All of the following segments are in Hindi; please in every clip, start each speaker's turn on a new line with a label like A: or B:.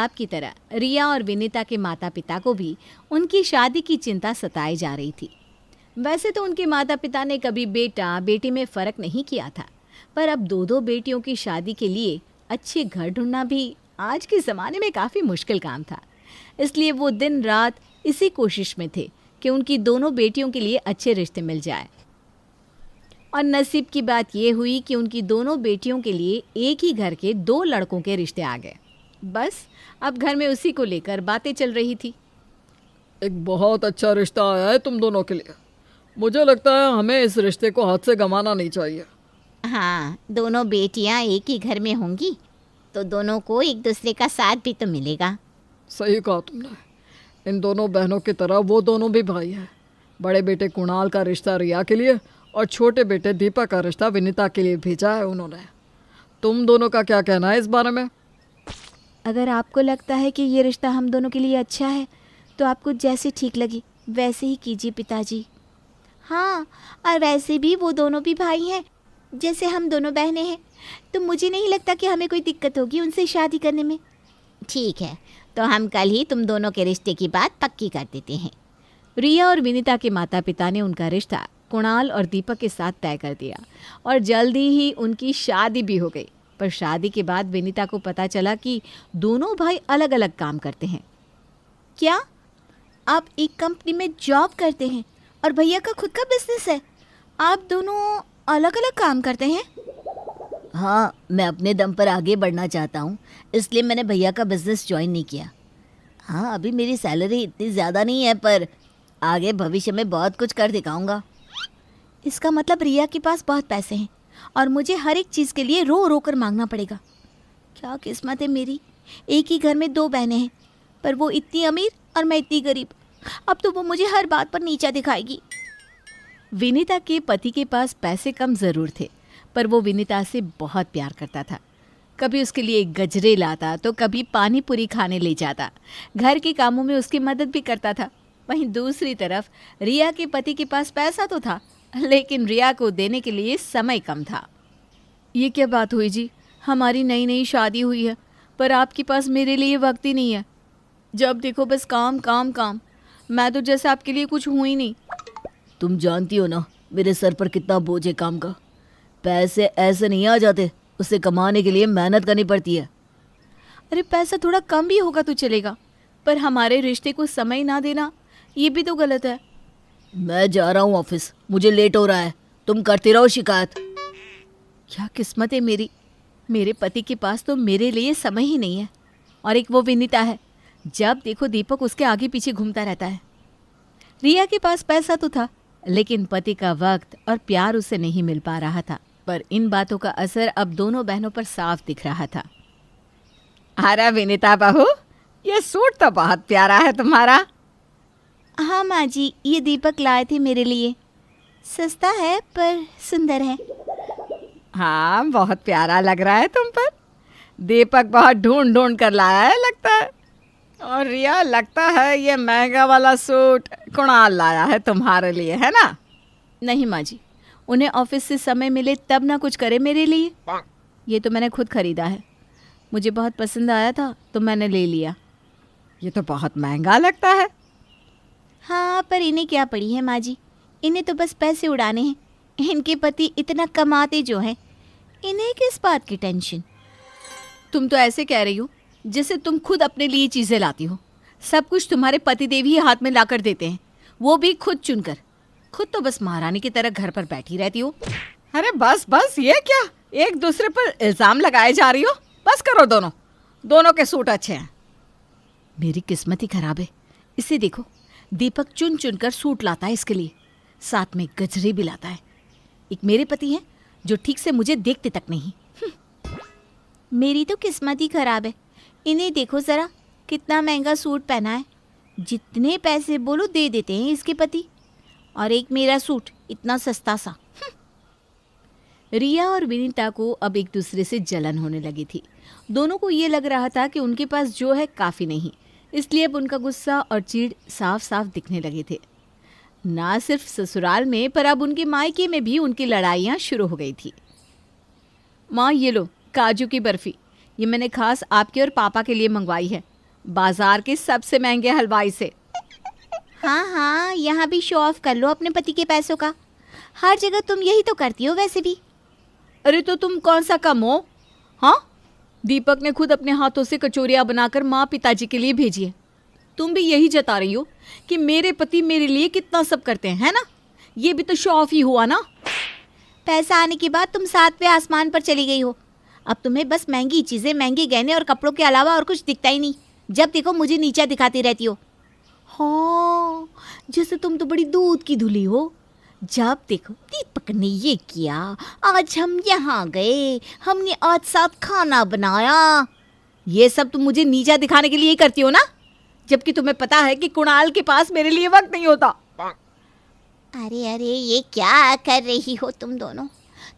A: बाप की तरह रिया और विनीता के माता पिता को भी उनकी शादी की चिंता सताई जा रही थी। वैसे तो उनके माता पिता ने कभी बेटा बेटी में फ़र्क नहीं किया था, पर अब दो दो बेटियों की शादी के लिए अच्छे घर ढूंढना भी आज के ज़माने में काफ़ी मुश्किल काम था। इसलिए वो दिन रात इसी कोशिश में थे कि उनकी दोनों बेटियों के लिए अच्छे रिश्ते मिल जाए। और नसीब की बात ये हुई कि उनकी दोनों बेटियों के लिए एक ही घर के दो लड़कों के रिश्ते आ गए। बस अब घर में उसी को लेकर बातें चल रही थी।
B: एक बहुत अच्छा रिश्ता आया है तुम दोनों के लिए। मुझे लगता है हमें इस रिश्ते को हाथ से गंवाना नहीं चाहिए।
C: हाँ, दोनों बेटियां एक ही घर में होंगी तो दोनों को एक दूसरे का साथ भी तो मिलेगा।
B: सही कहा तुमने। इन दोनों बहनों की तरह वो दोनों भी भाई हैं। बड़े बेटे कुणाल का रिश्ता रिया के लिए और छोटे बेटे दीपक का रिश्ता विनीता के लिए भेजा है उन्होंने। तुम दोनों का क्या कहना है इस बारे में?
A: अगर आपको लगता है कि ये रिश्ता हम दोनों के लिए अच्छा है तो आपको जैसे ठीक लगे वैसे ही कीजिए पिताजी।
C: हाँ, और वैसे भी वो दोनों भी भाई हैं जैसे हम दोनों बहनें हैं, तो मुझे नहीं लगता कि हमें कोई दिक्कत होगी उनसे शादी करने में। ठीक है, तो हम कल ही तुम दोनों के रिश्ते की बात पक्की कर देते हैं।
A: रिया और विनीता के माता पिता ने उनका रिश्ता कुणाल और दीपक के साथ तय कर दिया और जल्दी ही उनकी शादी भी हो गई। पर शादी के बाद विनीता को पता चला कि दोनों भाई अलग अलग काम करते हैं।
C: क्या आप एक कंपनी में जॉब करते हैं और भैया का खुद का बिजनेस है? आप दोनों अलग अलग काम करते हैं?
D: हाँ, मैं अपने दम पर आगे बढ़ना चाहता हूँ, इसलिए मैंने भैया का बिजनेस ज्वाइन नहीं किया। हाँ, अभी मेरी सैलरी इतनी ज़्यादा नहीं है, पर आगे भविष्य में बहुत कुछ कर दिखाऊंगा।
C: इसका मतलब रिया के पास बहुत पैसे हैं और मुझे हर एक चीज़ के लिए रो रो कर मांगना पड़ेगा। क्या किस्मत है मेरी, एक ही घर में दो बहनें हैं, पर वो इतनी अमीर और मैं इतनी गरीब। अब तो वो मुझे हर बात पर नीचा दिखाएगी।
A: विनीता के पति के पास पैसे कम ज़रूर थे, पर वो विनीता से बहुत प्यार करता था। कभी उसके लिए गजरे लाता तो कभी पानी पूरी खाने ले जाता, घर के कामों में उसकी मदद भी करता था। वहीं दूसरी तरफ रिया के पति के पास पैसा तो था, लेकिन रिया को देने के लिए समय कम था। ये क्या बात हुई जी, हमारी नई नई शादी हुई है पर आपके पास मेरे लिए वक्त ही नहीं है। जब देखो बस काम काम काम। मैं तो जैसे आपके लिए कुछ हुई नहीं।
D: तुम जानती हो ना मेरे सर पर कितना बोझ है काम का। पैसे ऐसे नहीं आ जाते, उसे कमाने के लिए मेहनत करनी पड़ती है।
A: अरे पैसा थोड़ा कम भी होगा तो चलेगा, पर हमारे रिश्ते को समय ना देना ये भी तो गलत है।
D: मैं जा रहा हूँ ऑफिस, मुझे लेट हो रहा है। तुम करती रहो शिकायत।
A: क्या किस्मत है मेरी, मेरे पति के पास तो मेरे लिए समय ही नहीं है। और एक वो विनीता है, जब देखो दीपक उसके आगे पीछे घूमता रहता है। रिया के पास पैसा तो था, लेकिन पति का वक्त और प्यार उसे नहीं मिल पा रहा था। पर इन बातों का असर अब दोनों बहनों पर साफ दिख रहा था।
E: अरे विनीता बहू, ये सूट तो बहुत प्यारा है तुम्हारा।
C: हाँ माँ जी, ये दीपक लाए थे मेरे लिए। सस्ता है पर सुंदर है।
E: हाँ, बहुत प्यारा लग रहा है तुम पर। दीपक बहुत ढूंढ ढूंढ कर लाया है लगता है। और रिया, लगता है ये महंगा वाला सूट कुणाल लाया है तुम्हारे लिए, है ना?
A: नहीं माँ जी, उन्हें ऑफिस से समय मिले तब ना कुछ करे मेरे लिए। ये तो मैंने खुद खरीदा है, मुझे बहुत पसंद आया था तो मैंने ले लिया।
E: ये तो बहुत महंगा लगता है।
C: हाँ, पर इन्हें क्या पड़ी है माँ जी, इन्हें तो बस पैसे उड़ाने हैं। इनके पति इतना कमाते जो हैं, इन्हें किस बात की टेंशन।
A: तुम तो ऐसे कह रही हो जैसे तुम खुद अपने लिए चीज़ें लाती हो। सब कुछ तुम्हारे पतिदेव ही हाथ में ला कर देते हैं, वो भी खुद चुनकर। खुद तो बस महारानी की तरह घर पर बैठी रहती हो।
E: अरे बस बस, ये क्या एक दूसरे पर इल्ज़ाम लगाए जा रही हो? बस करो, दोनों के सूट अच्छे हैं।
A: मेरी किस्मत ही खराब है। इसे देखो, दीपक चुन चुन कर सूट लाता है इसके लिए, साथ में गजरे भी लाता है। एक मेरे पति हैं जो ठीक से मुझे देखते तक नहीं।
C: मेरी तो किस्मत ही खराब है। इन्हें देखो ज़रा, कितना महंगा सूट पहना है। जितने पैसे बोलो दे देते हैं इसके पति, और एक मेरा सूट इतना सस्ता सा।
A: रिया और विनीता को अब एक दूसरे से जलन होने लगी थी। दोनों को ये लग रहा था कि उनके पास जो है काफ़ी नहीं, इसलिए अब उनका गुस्सा और चिढ़ साफ साफ दिखने लगे थे। ना सिर्फ ससुराल में, पर अब उनके मायके में भी उनकी लड़ाइयाँ शुरू हो गई थी। माँ, ये लो काजू की बर्फ़ी, ये मैंने खास आपके और पापा के लिए मंगवाई है। बाजार के सबसे महंगे हलवाई से।
C: हाँ हाँ, यहाँ भी शो ऑफ कर लो अपने पति के पैसों का। हर जगह तुम यही तो करती हो वैसे भी।
A: अरे तो तुम कौन सा कम हो? हाँ, दीपक ने खुद अपने हाथों से कचौरियाँ बनाकर माँ पिताजी के लिए भेजी है। तुम भी यही जता रही हो कि मेरे पति मेरे लिए कितना सब करते हैं, है ना? ये भी तो शो ऑफ ही हुआ ना।
C: पैसा आने के बाद तुम 7वें आसमान पर चली गई हो। अब तुम्हें बस महंगी चीज़ें, महंगे गहने और कपड़ों के अलावा और कुछ दिखता ही नहीं। जब देखो मुझे नीचा दिखाती रहती हो।
A: हाँ, जैसे तुम तो बड़ी दूध की धुली हो।
C: जब देखो दीपक ने ये किया, आज हम यहाँ गए, हमने आज साथ खाना बनाया।
A: ये सब तुम मुझे नीचा दिखाने के लिए ही करती हो ना, जबकि तुम्हें पता है कि कुणाल के पास मेरे लिए वक्त नहीं होता।
C: अरे अरे, ये क्या कर रही हो तुम दोनों?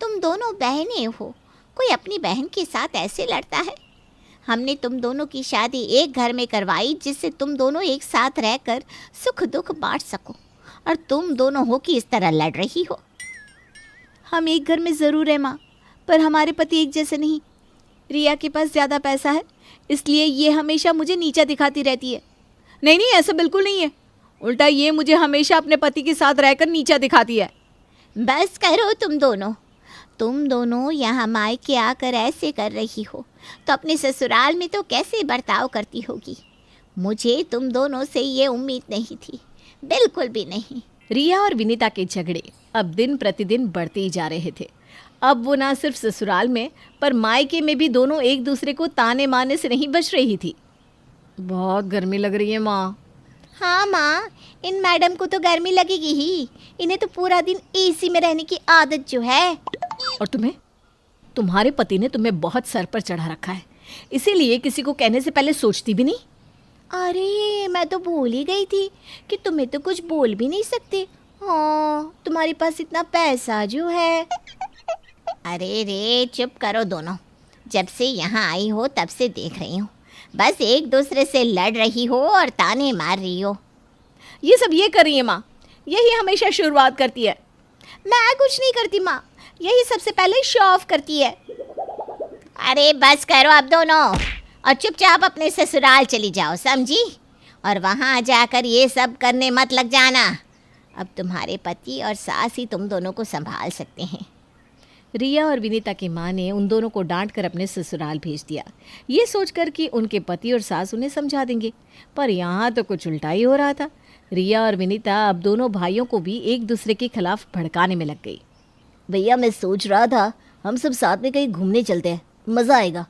C: तुम दोनों बहनें हो, कोई अपनी बहन के साथ ऐसे लड़ता है? हमने तुम दोनों की शादी एक घर में करवाई जिससे तुम दोनों एक साथ रहकर सुख दुख बांट सको, और तुम दोनों हो कि इस तरह लड़ रही हो।
A: हम एक घर में ज़रूर है माँ, पर हमारे पति एक जैसे नहीं। रिया के पास ज़्यादा पैसा है, इसलिए ये हमेशा मुझे नीचा दिखाती रहती है। नहीं नहीं, ऐसा बिल्कुल नहीं है। उल्टा ये मुझे हमेशा अपने पति के साथ रहकर नीचा दिखाती है।
C: बस करो तुम दोनों यहाँ मायके आकर ऐसे कर रही हो तो अपने ससुराल में तो कैसे बर्ताव करती होगी? मुझे तुम दोनों से ये उम्मीद नहीं थी, बिल्कुल भी नहीं।
A: रिया और विनीता के झगड़े अब दिन प्रतिदिन बढ़ते ही जा रहे थे। अब वो ना सिर्फ ससुराल में, पर मायके में भी दोनों एक दूसरे को ताने मारने से नहीं बच रही थी।
B: बहुत गर्मी लग रही है माँ।
C: हाँ माँ, इन मैडम को तो गर्मी लगेगी ही। इन्हें तो पूरा दिन एसी में रहने की आदत जो है।
A: और तुम्हें, तुम्हारे पति ने तुम्हें बहुत सर पर चढ़ा रखा है, इसीलिए किसी को कहने से पहले सोचती भी नहीं।
C: अरे मैं तो भूल ही गई थी कि तुम्हें तो कुछ बोल भी नहीं सकते। हाँ, तुम्हारे पास इतना पैसा जो है। अरे रे, चुप करो दोनों। जब से यहाँ आई हो तब से देख रही हूँ, बस एक दूसरे से लड़ रही हो और ताने मार रही हो।
A: ये सब ये कर रही है माँ, यही हमेशा शुरुआत करती है।
C: मैं कुछ नहीं करती माँ, यही सबसे पहले शो ऑफ करती है। अरे बस करो अब दोनों, और चुपचाप अपने ससुराल चली जाओ, समझी? और वहाँ जाकर ये सब करने मत लग जाना। अब तुम्हारे पति और सास ही तुम दोनों को संभाल सकते हैं।
A: रिया और विनीता की माँ ने उन दोनों को डांट कर अपने ससुराल भेज दिया, ये सोचकर कि उनके पति और सास उन्हें समझा देंगे। पर यहाँ तो कुछ उल्टा ही हो रहा था। रिया और विनीता अब दोनों भाइयों को भी एक दूसरे के खिलाफ भड़काने में लग गई।
D: भैया मैं सोच रहा था हम सब साथ में कहीं घूमने चलते हैं, मज़ा आएगा।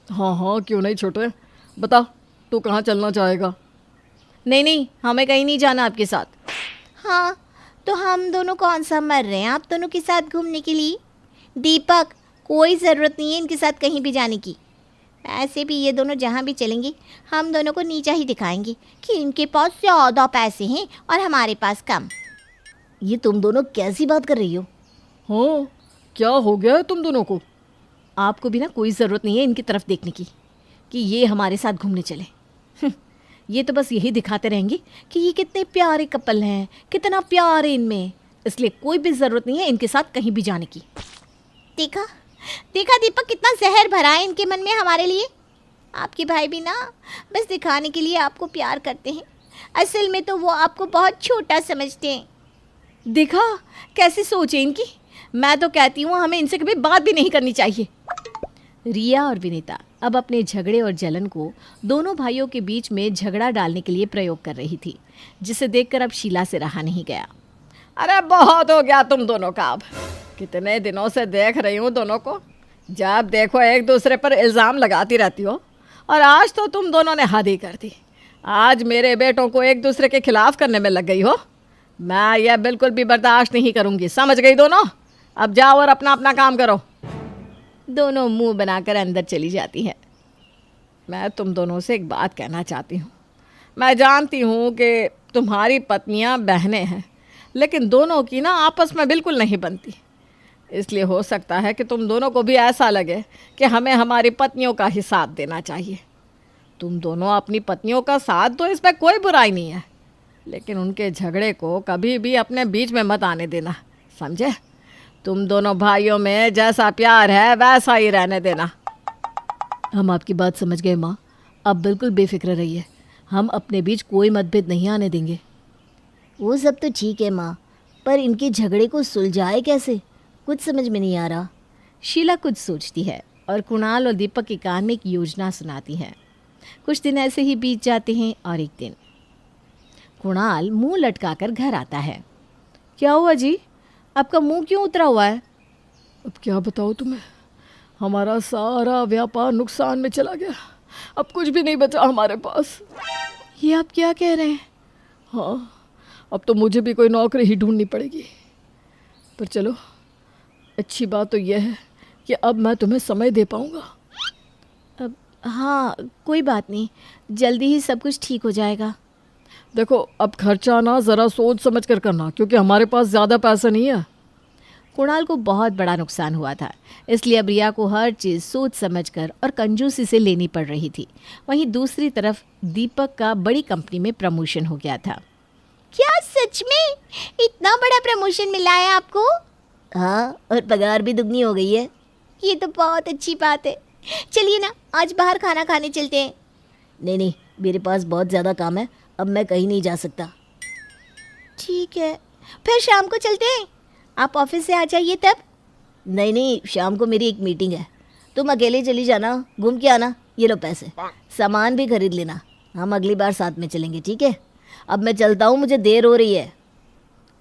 B: हाँ हाँ, क्यों नहीं छोटे, बता तू कहाँ चलना चाहेगा?
A: नहीं नहीं, हमें कहीं नहीं जाना आपके साथ।
C: हाँ, तो हम दोनों कौन सा मर रहे हैं आप दोनों के साथ घूमने के लिए? दीपक, कोई ज़रूरत नहीं है इनके साथ कहीं भी जाने की। ऐसे भी ये दोनों जहाँ भी चलेंगे हम दोनों को नीचा ही दिखाएंगे कि इनके पास ज़्यादा पैसे हैं और हमारे पास कम।
D: ये तुम दोनों कैसी बात कर रही हो?
B: हाँ, क्या हो गया है तुम दोनों को?
A: आपको भी ना कोई ज़रूरत नहीं है इनकी तरफ देखने की कि ये हमारे साथ घूमने चले। ये तो बस यही दिखाते रहेंगे कि ये कितने प्यारे कपल हैं, कितना प्यार है इनमें, इसलिए कोई भी ज़रूरत नहीं है इनके साथ कहीं भी जाने की।
C: देखा देखा दीपक, कितना जहर भरा है इनके मन में हमारे लिए। आपके भाई भी ना बस दिखाने के लिए आपको प्यार करते हैं, असल में तो वो आपको बहुत छोटा समझते हैं।
A: देखा कैसी सोच है इनकी। मैं तो कहती हूँ हमें इनसे कभी बात भी नहीं करनी चाहिए। रिया और विनीता अब अपने झगड़े और जलन को दोनों भाइयों के बीच में झगड़ा डालने के लिए प्रयोग कर रही थी, जिसे देखकर अब शीला से रहा नहीं गया।
E: अरे बहुत हो गया तुम दोनों का, अब कितने दिनों से देख रही हूँ दोनों को, जब देखो एक दूसरे पर इल्ज़ाम लगाती रहती हो, और आज तो तुम दोनों ने हद ही कर दी। आज मेरे बेटों को एक दूसरे के खिलाफ करने में लग गई हो। मैं यह बिल्कुल भी बर्दाश्त नहीं करूँगी, समझ गई दोनों? अब जाओ और अपना अपना काम करो।
A: दोनों मुंह बनाकर अंदर चली जाती है।
E: मैं तुम दोनों से एक बात कहना चाहती हूँ। मैं जानती हूँ कि तुम्हारी पत्नियाँ बहनें हैं, लेकिन दोनों की ना आपस में बिल्कुल नहीं बनती। इसलिए हो सकता है कि तुम दोनों को भी ऐसा लगे कि हमें हमारी पत्नियों का ही साथ देना चाहिए। तुम दोनों अपनी पत्नियों का साथ दो, इसमें कोई बुराई नहीं है, लेकिन उनके झगड़े को कभी भी अपने बीच में मत आने देना, समझे? तुम दोनों भाइयों में जैसा प्यार है वैसा ही रहने देना।
A: हम आपकी बात समझ गए माँ, अब बिल्कुल बेफिक्र रहिए, हम अपने बीच कोई मतभेद नहीं आने देंगे।
D: वो सब तो ठीक है माँ, पर इनके झगड़े को सुलझाए कैसे, कुछ समझ में नहीं आ रहा।
A: शीला कुछ सोचती है और कुणाल और दीपक के कान में एक योजना सुनाती है। कुछ दिन ऐसे ही बीत जाते हैं और एक दिन कुणाल मुंह लटकाकर घर आता है। क्या हुआ जी, आपका मुंह क्यों उतरा हुआ है?
B: अब क्या बताऊँ तुम्हें, हमारा सारा व्यापार नुकसान में चला गया, अब कुछ भी नहीं बचा हमारे पास।
A: ये आप क्या कह रहे हैं?
B: हाँ, अब तो मुझे भी कोई नौकरी ही ढूंढनी पड़ेगी। पर चलो, अच्छी बात तो यह है कि अब मैं तुम्हें समय दे पाऊँगा।
A: अब हाँ, कोई बात नहीं, जल्दी ही सब कुछ ठीक हो जाएगा।
B: देखो, अब खर्चा ना ज़रा सोच समझ कर करना, क्योंकि हमारे पास ज़्यादा पैसा नहीं है।
A: कुणाल को बहुत बड़ा नुकसान हुआ था, इसलिए अब रिया को हर चीज़ सोच समझकर और कंजूसी से लेनी पड़ रही थी। वहीं दूसरी तरफ दीपक का बड़ी कंपनी में प्रमोशन हो गया था।
C: क्या सच में इतना बड़ा प्रमोशन मिला है आपको?
D: हाँ, और पगार भी दुगनी हो गई है।
C: ये तो बहुत अच्छी बात है। चलिए ना, आज बाहर खाना खाने चलते हैं।
D: नहीं नहीं, मेरे पास बहुत ज़्यादा काम है, अब मैं कहीं नहीं जा सकता।
C: ठीक है, फिर शाम को चलते हैं। आप ऑफिस से आ जाइए तब।
D: नहीं नहीं, शाम को मेरी एक मीटिंग है, तुम अकेले चली जाना, घूम के आना। ये लो पैसे, सामान भी खरीद लेना, हम अगली बार साथ में चलेंगे, ठीक है? अब मैं चलता हूँ, मुझे देर हो रही है।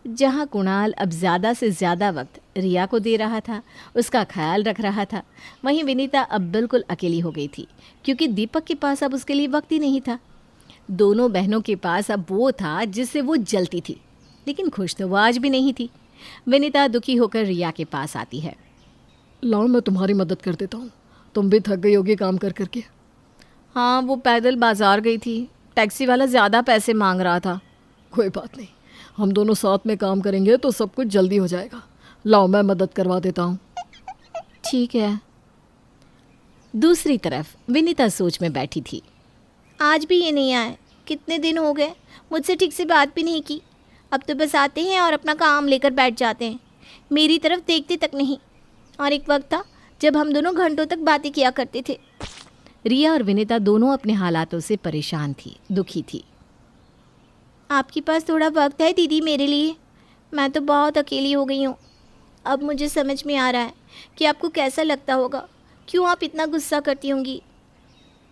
A: जहाँ कुणाल अब ज़्यादा से ज़्यादा वक्त रिया को दे रहा था, उसका ख्याल रख रहा था, वहीं विनीता अब बिल्कुल अकेली हो गई थी, क्योंकि दीपक के पास अब उसके लिए वक्त ही नहीं था। दोनों बहनों के पास अब वो था जिससे वो जलती थी, लेकिन खुश तो वो आज भी नहीं थी। विनीता दुखी होकर रिया के पास आती है।
B: लाओ, मैं तुम्हारी मदद कर देता हूँ, तुम भी थक गई होगी काम कर करके।
A: हाँ, वो पैदल बाजार गई थी, टैक्सी वाला ज़्यादा पैसे मांग रहा था।
B: कोई बात नहीं, हम दोनों साथ में काम करेंगे तो सब कुछ जल्दी हो जाएगा। लाओ, मैं मदद करवा देता हूँ।
A: ठीक है। दूसरी तरफ विनीता सोच में बैठी थी।
C: आज भी ये नहीं आए, कितने दिन हो गए, मुझसे ठीक से बात भी नहीं की। अब तो बस आते हैं और अपना काम लेकर बैठ जाते हैं, मेरी तरफ देखते तक नहीं। और एक वक्त था जब हम दोनों घंटों तक बातें किया करते थे।
A: रिया और विनीता दोनों अपने हालातों से परेशान थी, दुखी थी।
C: आपके पास थोड़ा वक्त है दीदी मेरे लिए? मैं तो बहुत अकेली हो गई हूँ। अब मुझे समझ में आ रहा है कि आपको कैसा लगता होगा, क्यों आप इतना गुस्सा करती होंगी।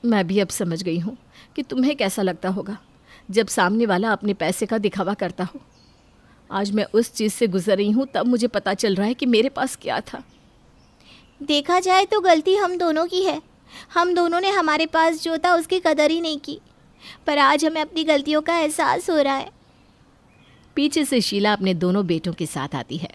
A: मैं भी अब समझ गई हूँ कि तुम्हें कैसा लगता होगा जब सामने वाला अपने पैसे का दिखावा करता हो। आज मैं उस चीज़ से गुजर रही हूँ, तब मुझे पता चल रहा है कि मेरे पास क्या था।
C: देखा जाए तो गलती हम दोनों की है। हम दोनों ने हमारे पास जो था उसकी कदर ही नहीं की, पर आज हमें अपनी गलतियों का एहसास हो रहा है।
A: पीछे से शीला अपने दोनों बेटों के साथ आती है।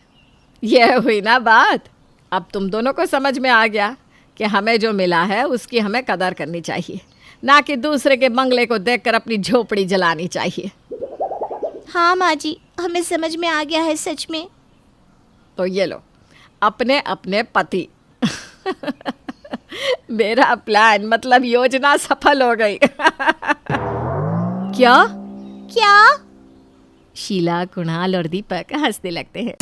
E: यह हुई ना बात, अब तुम दोनों को समझ में आ गया कि हमें जो मिला है उसकी हमें कदर करनी चाहिए, ना कि दूसरे के बंगले को देखकर अपनी झोपड़ी जलानी चाहिए।
C: हाँ माँ जी, हमें समझ में आ गया है सच में।
E: तो ये लो अपने अपने पति। मेरा प्लान मतलब योजना सफल हो गई।
A: क्या?
C: क्या?
A: शीला, कुणाल और दीपक हंसने लगते हैं।